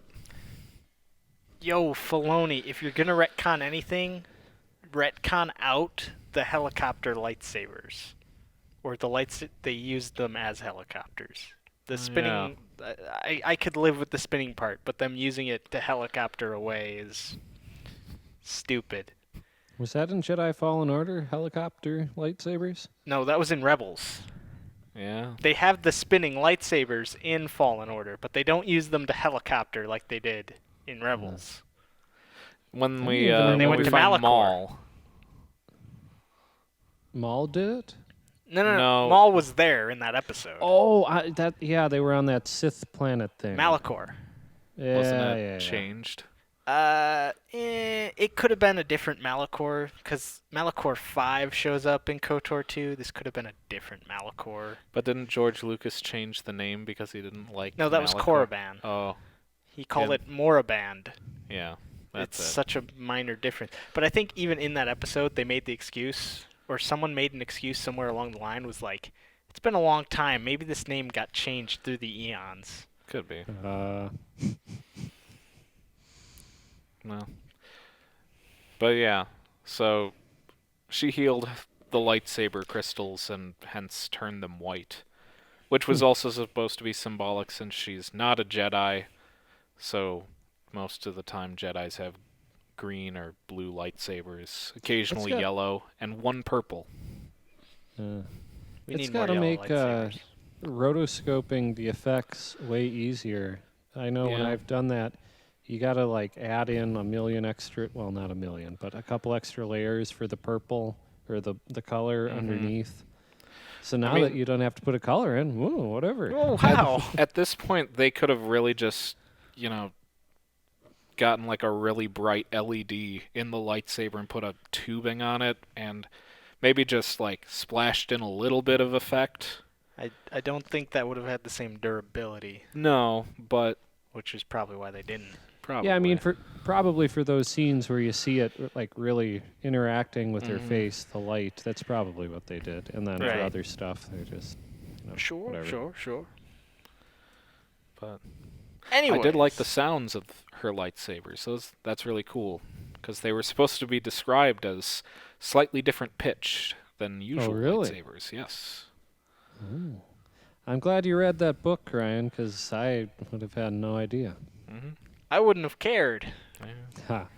Yo, Filoni, if you're gonna retcon anything, retcon out the helicopter lightsabers, or the lights they used them as helicopters. The spinning, I could live with the spinning part, but them using it to helicopter away is stupid. Was that in Jedi Fallen Order? Helicopter lightsabers? No, that was in Rebels. Yeah. They have the spinning lightsabers in Fallen Order, but they don't use them to helicopter like they did in Rebels. When I we didn't even when know we they- find Malachor. Maul, Maul did it? No. No. Maul was there in that episode. Oh, they were on that Sith planet thing. Malachor. Yeah, wasn't it yeah. changed? It could have been a different Malachor, because Malachor 5 shows up in KOTOR 2. This could have been a different Malachor. But didn't George Lucas change the name because he didn't like No, that was Malachor? Korriban. Oh, He called Yeah. it Moraband. yeah. That's It's it. such a minor difference. But I think even in that episode, they made the excuse, or someone made an excuse somewhere along the line, was like, it's been a long time. Maybe this name got changed through the eons. Could be. No. But yeah, so she healed the lightsaber crystals and hence turned them white, which was also supposed to be symbolic since she's not a Jedi. So most of the time Jedis have green or blue lightsabers, occasionally got- yellow, and one purple. We It's need more gotta yellow make, lightsabers. rotoscoping the effects way easier I know when Yeah. I've done that, you gotta like add in a million extra. Well, not a million, but a couple extra layers for the purple or the color underneath. So now that mean- you don't have to put a color in, whoa, whatever. Oh, wow. At this point, they could have really just, gotten like a really bright LED in the lightsaber and put a tubing on it and maybe just like splashed in a little bit of effect. I don't think that would have had the same durability, No, but which is probably why they didn't. probably. Yeah, I mean, probably for those scenes where you see it like really interacting with her face, the light. That's probably what they did. And then Right. for other stuff, they just whatever. Sure. But Anyway, I did like the sounds of her lightsabers. So that's really cool because they were supposed to be described as slightly different pitch than usual really? lightsabers. Yes. I'm glad you read that book, Ryan, because I would have had no idea. I wouldn't have cared. Ha.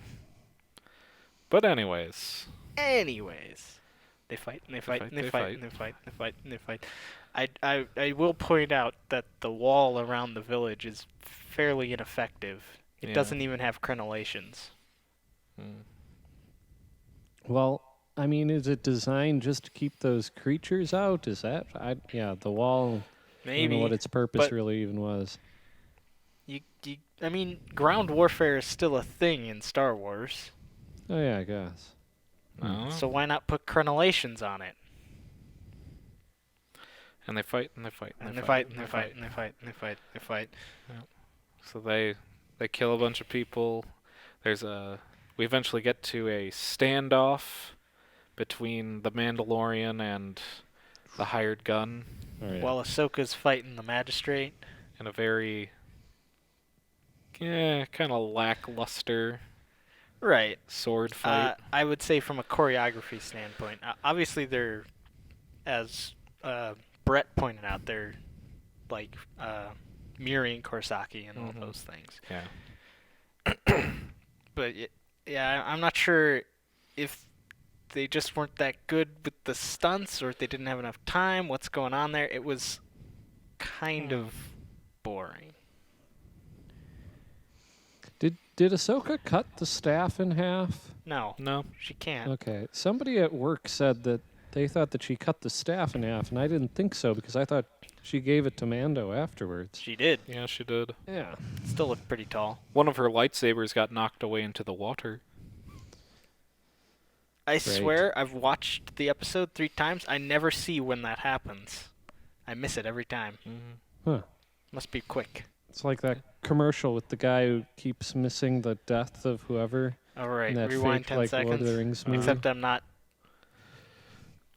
But anyways, Anyways, they fight and they fight fight, and they they fight fight. and they fight and they fight and they fight. I will point out that the wall around the village is fairly ineffective. It Yeah. doesn't even have crenellations. Well, I mean, is it designed just to keep those creatures out? Is that? The wall. I don't Maybe know what its purpose but- really even was. I mean, ground warfare is still a thing in Star Wars. Oh yeah, I guess. no. So why not put crenellations on it? And they fight and they fight And they fight and they fight and they fight and they fight and they fight. So they kill a bunch of people. We eventually get to a standoff between the Mandalorian and the hired gun Oh, yeah. While Ahsoka's fighting the magistrate. in a very kind of lackluster Right. sword fight. I would say from a choreography standpoint, obviously they're, as Brett pointed out, they're like mirroring Korsaki and all those things. Yeah. But yeah, I'm not sure if they just weren't that good with the stunts or if they didn't have enough time. What's going on there? It was kind of boring. Did Ahsoka cut the staff in half? No, No. she can't. Okay. Somebody at work said that they thought that she cut the staff in half, and I didn't think so because I thought she gave it to Mando afterwards. She did. Yeah, she did. Yeah. Still looked pretty tall. One of her lightsabers got knocked away into the water. I swear I've watched the episode 3 times. I never see when that happens. I miss it every time. Huh. Must be quick. It's like that commercial with the guy who keeps missing the death of whoever. All right, in that rewind fake, 10 like, seconds. Lord of the Rings movie. Except I'm not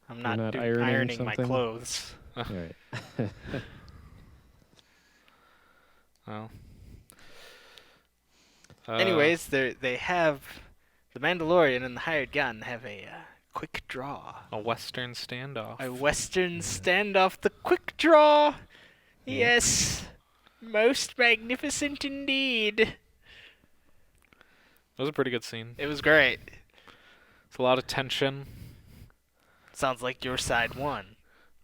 not ironing my something? clothes. All right. Well. Anyways, they have the Mandalorian and the hired gun have a quick draw. A Western standoff. A Western standoff, the quick draw. Yes, most magnificent indeed. It was a pretty good scene. It was great. It's a lot of tension. Sounds like your side won.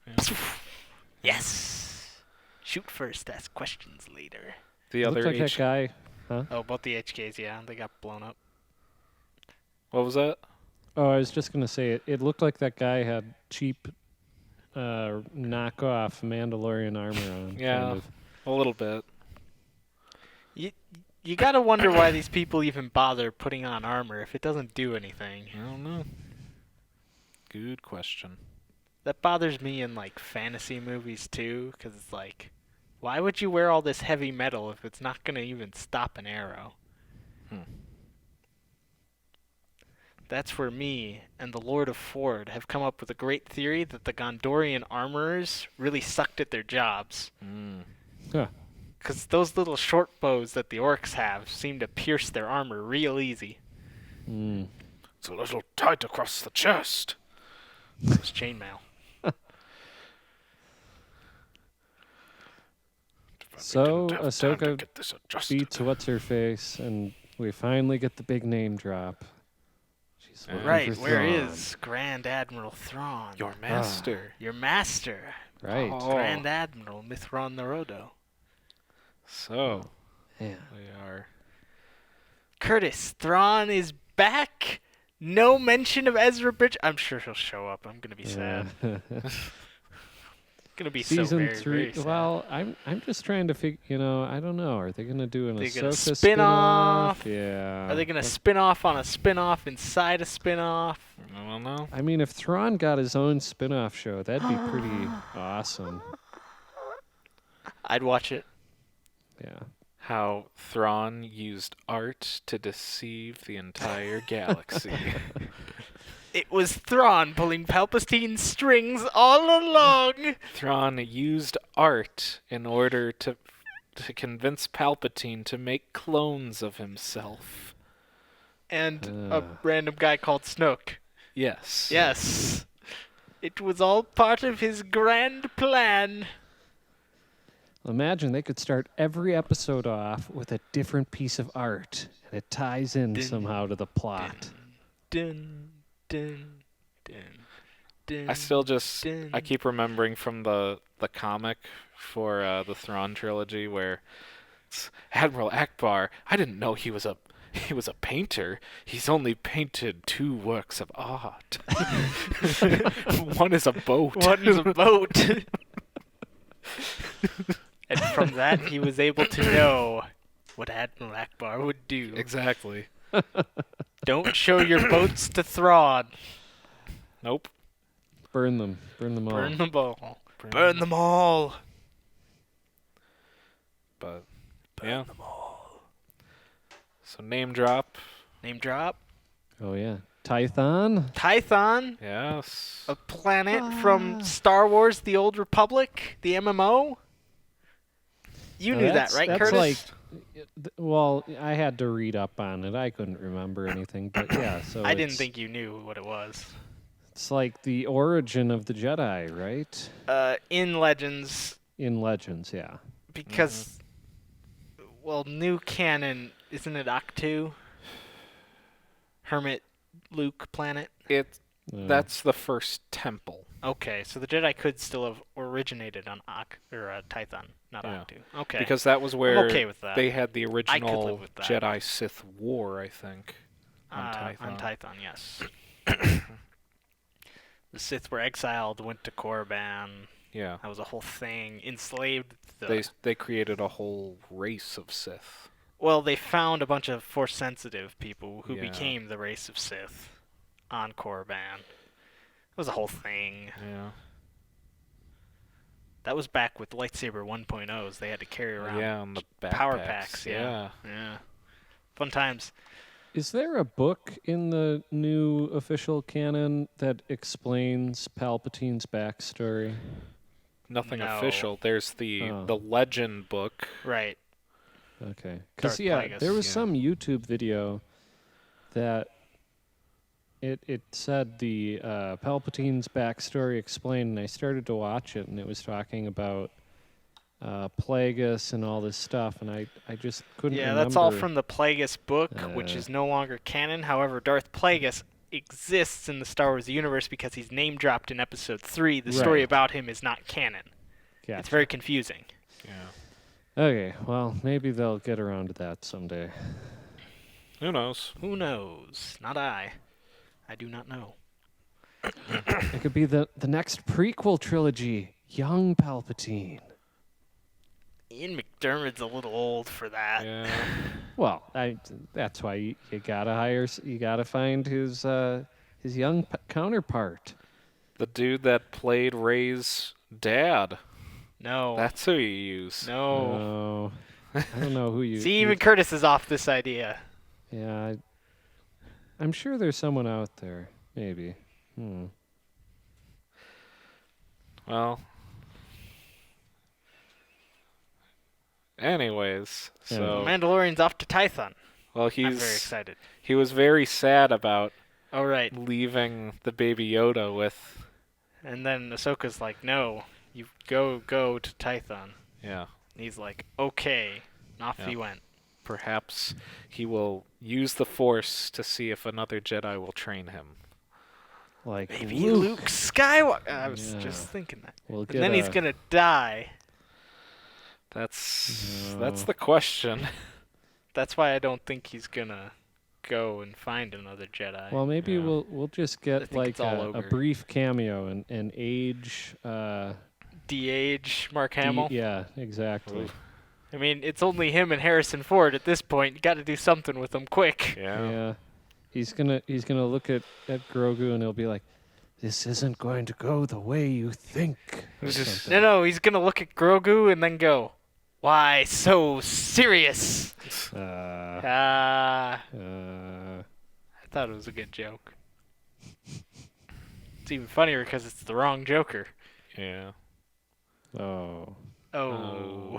Yeah. Yes. Shoot first, ask questions later. The Looked other like that guy. Oh, both the HKs, yeah, they got blown up. What was that? Oh, I was just gonna say it looked like that guy had cheap knockoff Mandalorian armor on. Yeah. Kind of. A little bit. You gotta wonder why these people even bother putting on armor if it doesn't do anything. I don't know. Good question. That bothers me in like fantasy movies too, because it's like, why would you wear all this heavy metal if it's not gonna even stop an arrow? That's where me and the Lord of Ford have come up with a great theory that the Gondorian armorers really sucked at their jobs. Huh. Because those little short bows that the orcs have seem to pierce their armor real easy. Mm. It's a little tight across the chest. It's chainmail. So Didn't have time to Ahsoka get this adjusted. beats what's her face, and we finally get the big name drop. She's looking Right, for where Thrawn. is Grand Admiral Thrawn? Your master. Your master. Right. Oh. Grand Admiral Mithron Narodo. So, Yeah. They are. Curtis, Thrawn is back. No mention of Ezra Bridger. I'm sure he'll show up. I'm gonna be sad. Gonna be Season so very, 3. very sad. Well, I'm just trying to figure. I don't know. Are they gonna do an They're gonna Ahsoka spin off. Yeah. Are they gonna spin off on a spin off inside a spin off? I don't know. I mean, if Thrawn got his own spin-off show, that'd be pretty awesome. I'd watch it. Yeah. How Thrawn used art to deceive the entire galaxy. It was Thrawn pulling Palpatine's strings all along. Thrawn used art in order to convince Palpatine to make clones of himself. And a random guy called Snoke. Yes. Yes. It was all part of his grand plan. Imagine they could start every episode off with a different piece of art, and it ties in somehow to the plot. Dun, dun, dun, dun, I still just dun. I keep remembering from the comic for the Thrawn trilogy where it's Admiral Akbar. I didn't know he was a painter. He's only painted 2 works of art. One is a boat. One is a boat. And from that, he was able to know what Admiral Akbar would do. Exactly. Don't show your boats to Thrawn. Nope. Burn them. Burn them all. Burn them all. Burn them all. But Burn yeah. them all. So name drop. Name drop. Oh, yeah. Tython? Tython, Yes. a planet from Star Wars: The Old Republic, the MMO. You knew that, right, that's Curtis? Like, well, I had to read up on it. I couldn't remember anything, but yeah. So I didn't think you knew what it was. it's like the origin of the Jedi, right? In Legends, In Legends, yeah. because, well, new canon, isn't it Octu? Hermit Luke planet? That's the first temple. Okay, so the Jedi could still have originated on Tython, not Yeah. Octu. Okay. Because that was where I'm okay with that. they had the live original with that. Jedi Sith War, I think. On Tython. On Tython, yes. The Sith were exiled, went to Korriban. Yeah. That was a whole thing. Enslaved the... They created a whole race of Sith. Well, they found a bunch of Force-sensitive people who Yeah. became the race of Sith on Korriban. It was a whole thing. Yeah. That was back with lightsaber 1.0s. They had to carry around Yeah, on the backpacks. power packs. Yeah. Yeah. Fun times. Is there a book in the new official canon that explains Palpatine's backstory? Nothing No. official. There's the legend book. Right. Okay. Because, Darth yeah, Plagueis, there was yeah. some YouTube video that it said the Palpatine's backstory explained, and I started to watch it, and it was talking about Plagueis and all this stuff, and I just couldn't Yeah, remember. that's all from the Plagueis book, which Uh, is no longer canon. However, Darth Plagueis exists in the Star Wars universe because he's name dropped in Episode 3. The story Right. about him is not canon. Gotcha. It's very confusing. Yeah. Okay, well, maybe they'll get around to that someday. Who knows? Who knows? Not I. I do not know. It could be the next prequel trilogy, Young Palpatine. Ian McDermott's a little old for that. Yeah. Well, that's why you gotta you gotta find his young counterpart. The dude that played Rey's dad. No. That's who you use. No. I don't know who you. See, even Curtis is off this idea. Yeah, I'm sure there's someone out there. Maybe. Well. Anyways, Yeah. so Mandalorian's off to Tython. well I'm very he excited. was very sad about All right. leaving the baby Yoda with And then Ahsoka's like, no, you go to Tython. yeah. And he's like, okay. And off Yeah. he went. Perhaps he will use the Force to see if another Jedi will train him. Like Maybe Luke. Luke Skywalker. I was Yeah. just thinking that. We'll And get then he's a- going to die. That's the question. That's why I don't think he's gonna go and find another Jedi. Well, maybe Yeah. we'll just I get think it's all a over. brief cameo and age. De-age Mark Hamill. Yeah, exactly. Ooh. I mean, it's only him and Harrison Ford at this point. You got to do something with them quick. Yeah. He's gonna look at Grogu and he'll be like, "This isn't going to go the way you think." or something. No, he's gonna look at Grogu and then go, "Why so serious?" Uh, I uh, thought it was a good joke. It's even funnier because it's the wrong Joker. Yeah. oh. Oh.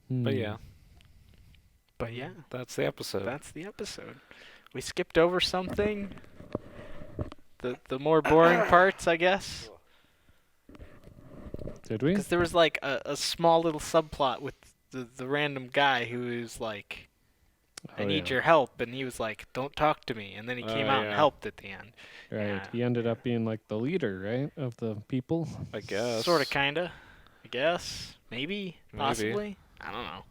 But Hmm. yeah, But yeah, that's the episode. that's the episode. We skipped over something. The more boring parts, I guess. Did we? Because there was like a small little subplot with the random guy who was like, I need your help, and he was like, don't talk to me, and then he came out and yeah. helped at the end. Right. Yeah. He ended up being like the leader, right, of the people. I guess. Sort of, kinda. I guess. Maybe. Maybe. Possibly. I don't know.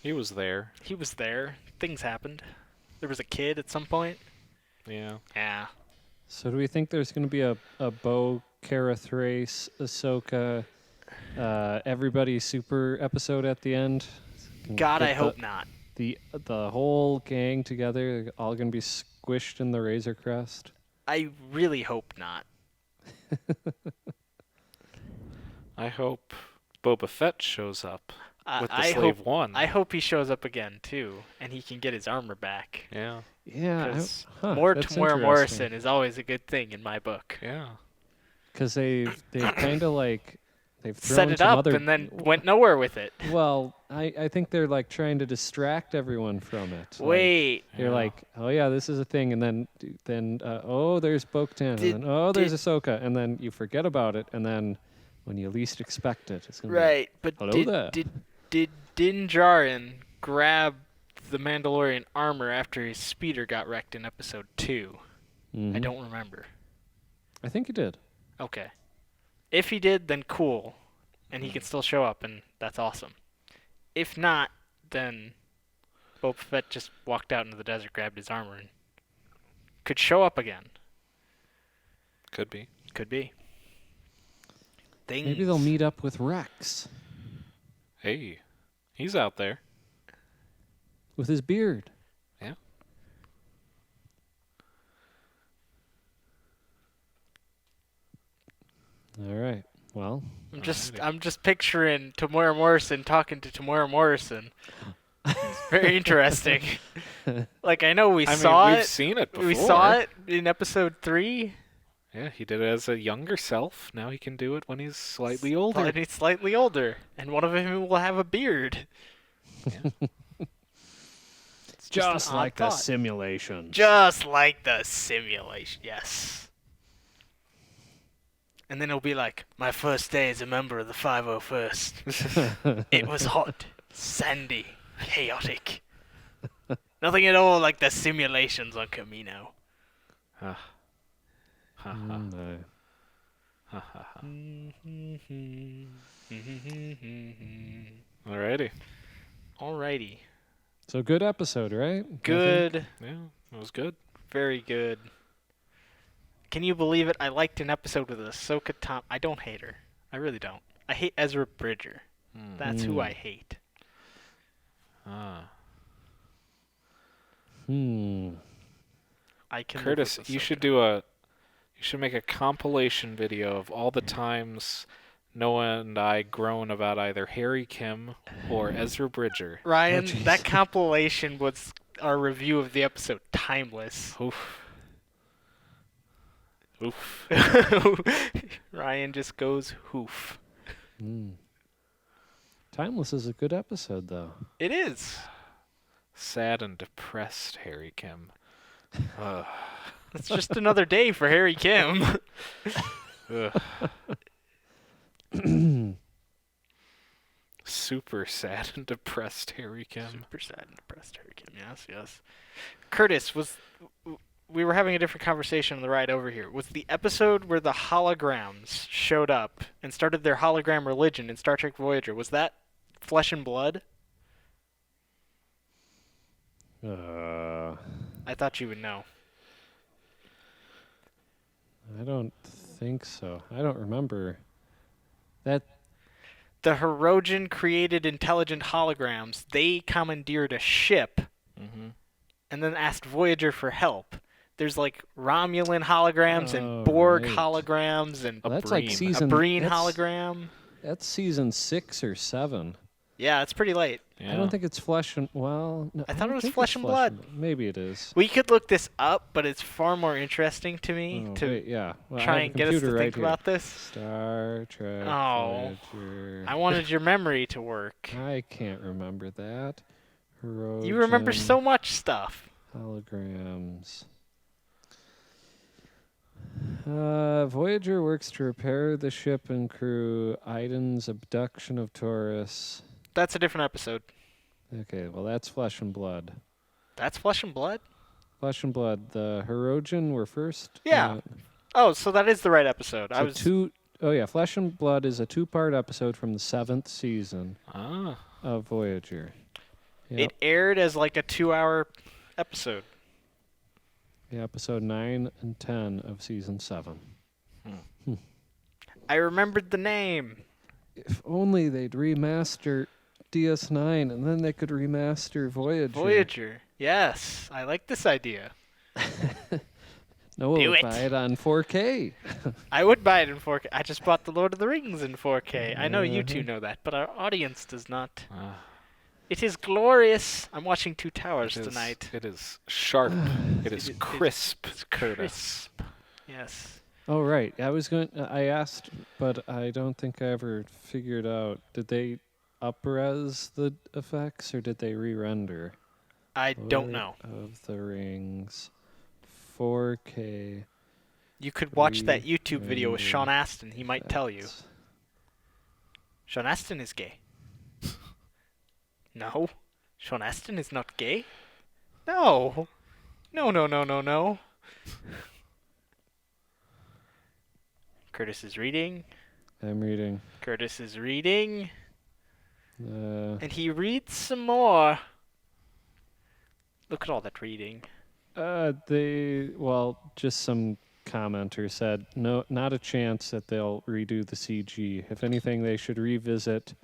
He was there. He was there. Things happened. There was a kid at some point. Yeah. Yeah. So do we think there's going to be a Bo, Kara Thrace, Ahsoka, everybody super episode at the end? Can we God, get I hope not. the whole gang together, all going to be squished in the Razor Crest? I really hope not. I hope Boba Fett shows up with the I Slave hope, One. I hope he shows up again, too, and he can get his armor back. Yeah. Yeah. Because More Tamora Morrison is always a good thing in my book. Yeah. Because they've kind of like they've thrown Set it some up other, and then went nowhere with it. Well, I think they're like trying to distract everyone from it. Like, Wait. you're Yeah. like, oh yeah, this is a thing, and then oh, there's Bo-Katan, Did- and then oh, there's did- Ahsoka, and then you forget about it, and then when you least expect it, it's gonna be Right, but Hello there. did Din Djarin grab the Mandalorian armor after his speeder got wrecked in episode 2? I Mhm. don't remember. I think you did. Okay. If he did, then cool. And he can still show up, and that's awesome. If not, then Boba Fett just walked out into the desert, grabbed his armor, and could show up again. Could be. Could be. Things. Maybe they'll meet up with Rex Hey, he's out there. with his beard. Yeah. All right. Well, I'm just picturing Tamora Morrison talking to Tamora Morrison. It's very interesting. Like, I know we I saw mean, we've it. seen it before. We saw it in episode 3. Yeah, he did it as a younger self. Now he can do it when he's slightly older. And he's slightly older. And one of them will have a beard. It's just an odd thought. simulation. Just like the simulation, yes. And then he'll be like, my first day as a member of the 501st. It was hot, sandy, chaotic. Nothing at all like the simulations on Camino. Ha ha ha. No. Ha ha ha. Alrighty. Alrighty. So good episode, right? I think. Good. Yeah, it was good. Very good. Can you believe it? I liked an episode with Ahsoka Tom. I don't hate her. I really don't. I hate Ezra Bridger. That's who I hate. Ah. I can live Curtis, with you should Ahsoka. you should make a compilation video of all the times Noah and I groan about either Harry Kim or Ezra Bridger. Ryan, jeez. that compilation was our review of the episode Timeless. Oof. Oof. Ryan just goes hoof. Timeless is a good episode, though. It is. Sad and depressed Harry Kim. Ugh. It's just another day for Harry Kim. Ugh. Super sad and depressed Harry Kim. Super sad and depressed Harry Kim. Yes, yes. Curtis, we were having a different conversation on the ride over here. Was the episode where the holograms showed up and started their hologram religion in Star Trek Voyager, was that Flesh and Blood? I thought you would know. I don't think so. I don't remember. That The Hirogen created intelligent holograms. They commandeered a ship and then asked Voyager for help. There's like Romulan holograms and Borg right. holograms and Well, that's like season. a Breen that's- hologram. That's season 6 or 7. Yeah, it's pretty late. Yeah. I don't think it's Flesh and no, I thought don't it was think Flesh it's and Blood. Maybe it is. We could look this up, but it's far more interesting to me Oh, to wait, yeah. Well, I try have and a get us to computer think right about here. this. Star Trek. Oh. Voyager. I wanted your memory to work. I can't remember that. You remember Hirogen so much stuff. holograms. Voyager works to repair the ship and crew. Iden's abduction of Taurus. That's a different episode. Okay, well that's Flesh and Blood. That's Flesh and Blood? Flesh and Blood. The Hirogen were first. Yeah. Oh, so that is the right episode. I was Oh yeah, Flesh and Blood is a 2-part episode from the 7th season Ah. of Voyager. Yep. It aired as like a 2-hour episode. Yeah, episode 9 and 10 of season 7. I remembered the name. If only they'd remaster DS9 and then they could remaster Voyager. Voyager. Yes, I like this idea. No, Do we'll it. buy it on 4K. I would buy it in 4K. I just bought The Lord of the Rings in 4K. I know you two know that, but our audience does not. It is glorious. I'm watching Two Towers tonight. It is sharp. It is crisp. It's Coda. crisp. Yes. Oh right, I asked, but I don't think I ever figured out. Did they up-res the effects or did they re-render? I don't know. Lord of the Rings, 4K. You could watch that YouTube video with Re-render Sean Astin. He might tell you. effects. Sean Astin is gay. No. Sean Astin is not gay? No. No. Curtis is reading. I'm reading. Curtis is reading. Uh, And he reads some more. Look at all that reading. just some commenter said, no, not a chance that they'll redo the CG. If anything, they should revisit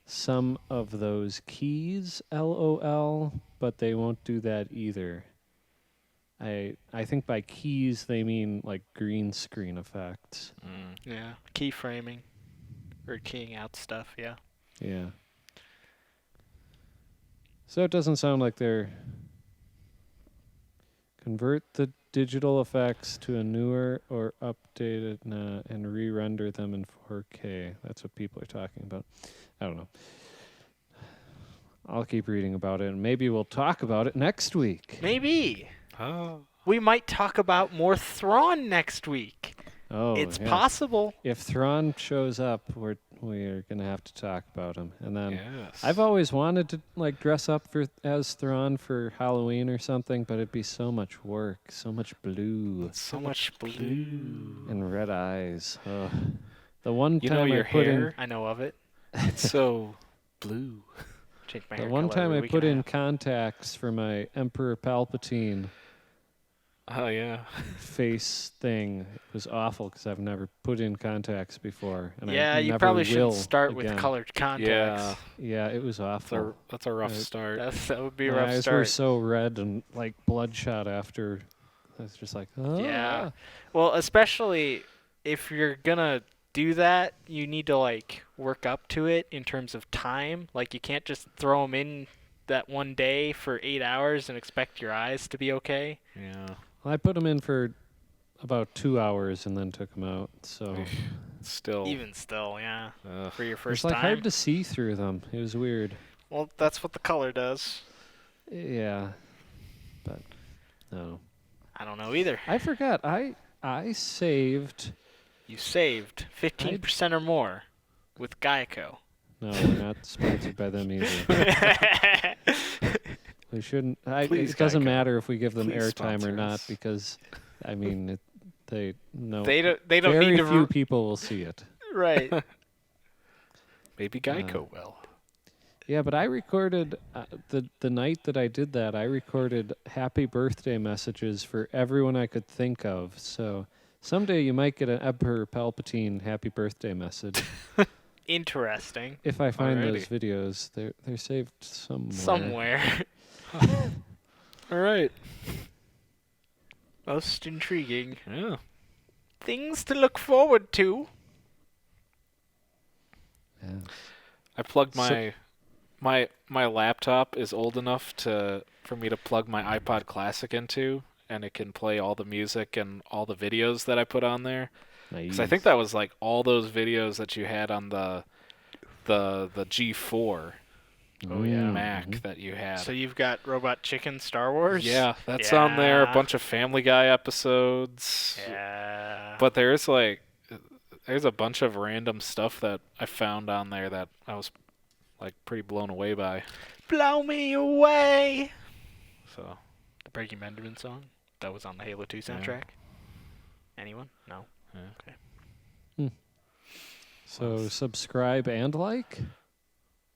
some of those keys, LOL, but they won't do that either. I think by keys they mean like green screen effects. Yeah. Keyframing. Or keying out stuff, yeah. Yeah. So it doesn't sound like they're convert the digital effects to a newer or updated and re-render them in 4K. That's what people are talking about. I don't know. I'll keep reading about it, and maybe we'll talk about it next week. Maybe. Oh. We might talk about more Thrawn next week. Oh, It's yeah. possible. If Thrawn shows up, we're gonna have to talk about him. And then Yes. I've always wanted to like dress up as Thrawn for Halloween or something, but it'd be so much work, so much blue So much blue. and red eyes. Ugh. The one You know time your I put hair? I know of it. It's so blue. Change my the hair one color time every I week put and a in half. contacts for my Emperor Palpatine Oh yeah. face thing. It was awful because I've never put in contacts before, and Yeah, I you never probably will shouldn't start with again. colored contacts. Yeah. Yeah, it was That's awful. that's a rough Right. start. That would be a My rough eyes were start. so red and like bloodshot after. I was just like, oh. Yeah. Well, especially if you're gonna do that, you need to like work up to it in terms of time. Like you can't just throw them in that one day for 8 hours and expect your eyes to be okay. Yeah. Well, I put them in for about 2 hours and then took them out. So Still. Even still, yeah. Ugh. For your it's first like time. hard to see through them. It was weird. Well, that's what the color does. Yeah, but no, I don't know either. I forgot. I saved. You saved 15% or more with Geico. No, we're not sponsored by them either. We shouldn't. Please, It doesn't Geico. matter if we give them Please airtime or sponsor not us. because, I mean, they know They don't need very to few people will see it. right. Maybe Geico will. Yeah, but I recorded the night that I did that. I recorded happy birthday messages for everyone I could think of. So someday you might get an Emperor Palpatine happy birthday message. Interesting. If I find Alrighty. those videos, they're saved somewhere. Somewhere. All right. Most intriguing. Yeah. Things to look forward to. Yeah. I plugged So- my laptop is old enough for me to plug my iPod Classic into, and it can play all the music and all the videos that I put on there. Because I think that was like all those videos that you had on the G4 Oh, yeah. Mac that you had. So you've got Robot Chicken Star Wars? Yeah, that's on there. A Yeah. bunch of Family Guy episodes. Yeah. But there's a bunch of random stuff that I found on there that I was like pretty blown away by. Blow me away. So The Breaking Benjamin song that was on the Halo 2 soundtrack. Anyone? No. So subscribe and like.